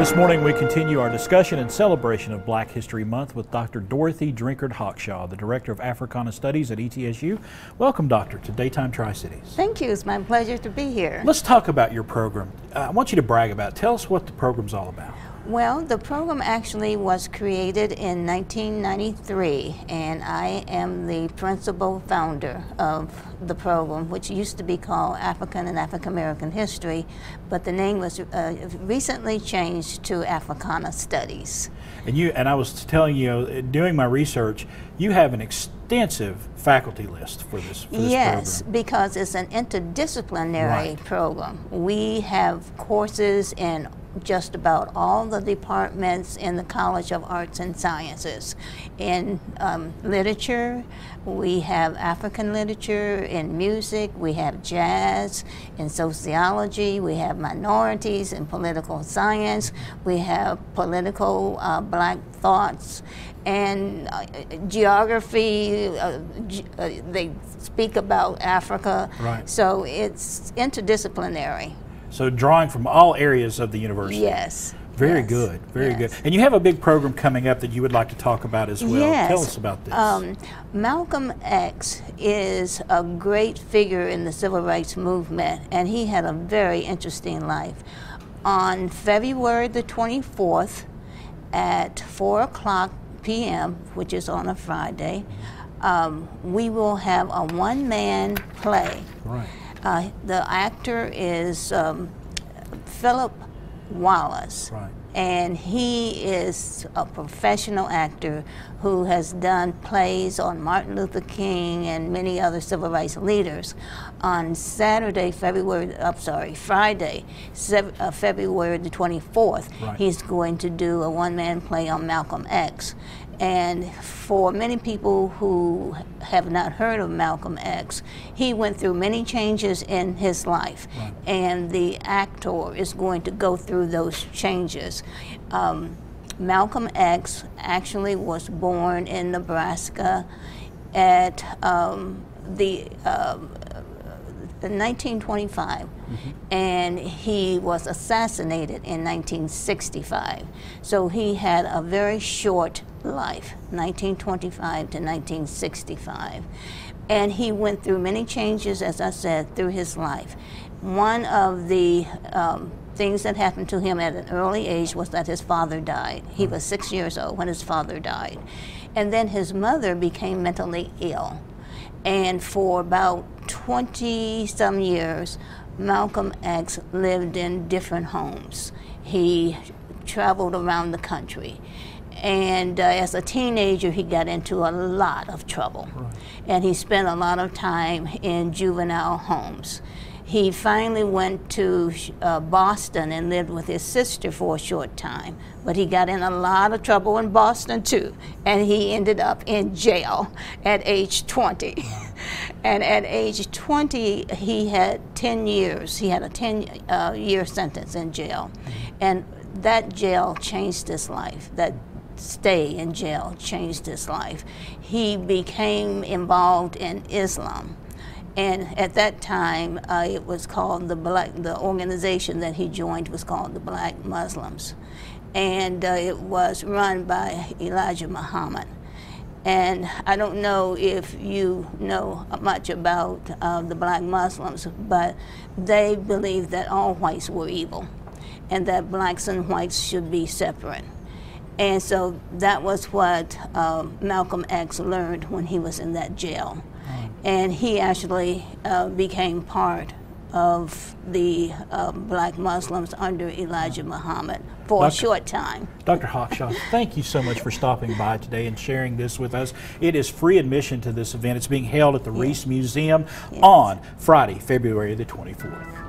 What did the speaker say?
This morning we continue our discussion and celebration of Black History Month with Dr. Dorothy Drinkard-Hawkshawe, the Director of Africana Studies at ETSU. Welcome, Doctor, to Daytime Tri-Cities. Thank you. It's my pleasure to be here. Let's talk about your program. I want you to brag about it. Tell us what the program's all about. Well, the program actually was created in 1993, and I am the principal founder of the program, which used to be called African and African American History, but the name was recently changed to Africana Studies. And I was telling you, doing my research, you have an extensive faculty list for this Yes, program. Because it's an interdisciplinary program. We have courses in just about all the departments in the College of Arts and Sciences. In literature, we have African literature. In music, we have jazz. In sociology, we have minorities. In political science, we have political black thoughts. And geography, they speak about Africa. Right. So it's interdisciplinary. So drawing from all areas of the university. Yes. Very yes. good, very yes. good. And you have a big program coming up that you would like to talk about as well. Yes. Tell us about this. Malcolm X is a great figure in the civil rights movement, and he had a very interesting life. On February the 24th at 4 p.m., which is on a Friday, we will have a one-man play. Right. The actor is Philip Wallace, right. And he is a professional actor who has done plays on Martin Luther King and many other civil rights leaders. On Friday, February the 24th, right. He's going to do a one-man play on Malcolm X. And for many people who have not heard of Malcolm X, he went through many changes in his life, right. And the actor is going to go through those changes. Malcolm X actually was born in Nebraska at the 1925, and he was assassinated in 1965. So he had a very short life, 1925 to 1965. And he went through many changes, as I said, through his life. One of the things that happened to him at an early age was that his father died. He was 6 years old when his father died. And then his mother became mentally ill. And for about 20-some years, Malcolm X lived in different homes. He traveled around the country. And as a teenager, he got into a lot of trouble. Right. And he spent a lot of time in juvenile homes. He finally went to Boston and lived with his sister for a short time, but he got in a lot of trouble in Boston too, and he ended up in jail at age 20. Wow. And at age 20, he had 10 years. He had a 10-year sentence in jail, and that jail changed his life. That stay in jail changed his life. He became involved in Islam. And at that time, it was called the organization that he joined was called the Black Muslims. And it was run by Elijah Muhammad. And I don't know if you know much about the Black Muslims, but they believed that all whites were evil and that blacks and whites should be separate. And so that was what Malcolm X learned when he was in that jail. And he actually became part of the Black Muslims under Elijah Muhammad for a short time. Dr. Hawkshawe, thank you so much for stopping by today and sharing this with us. It is free admission to this event. It's being held at the Reese Museum on Friday, February the 24th.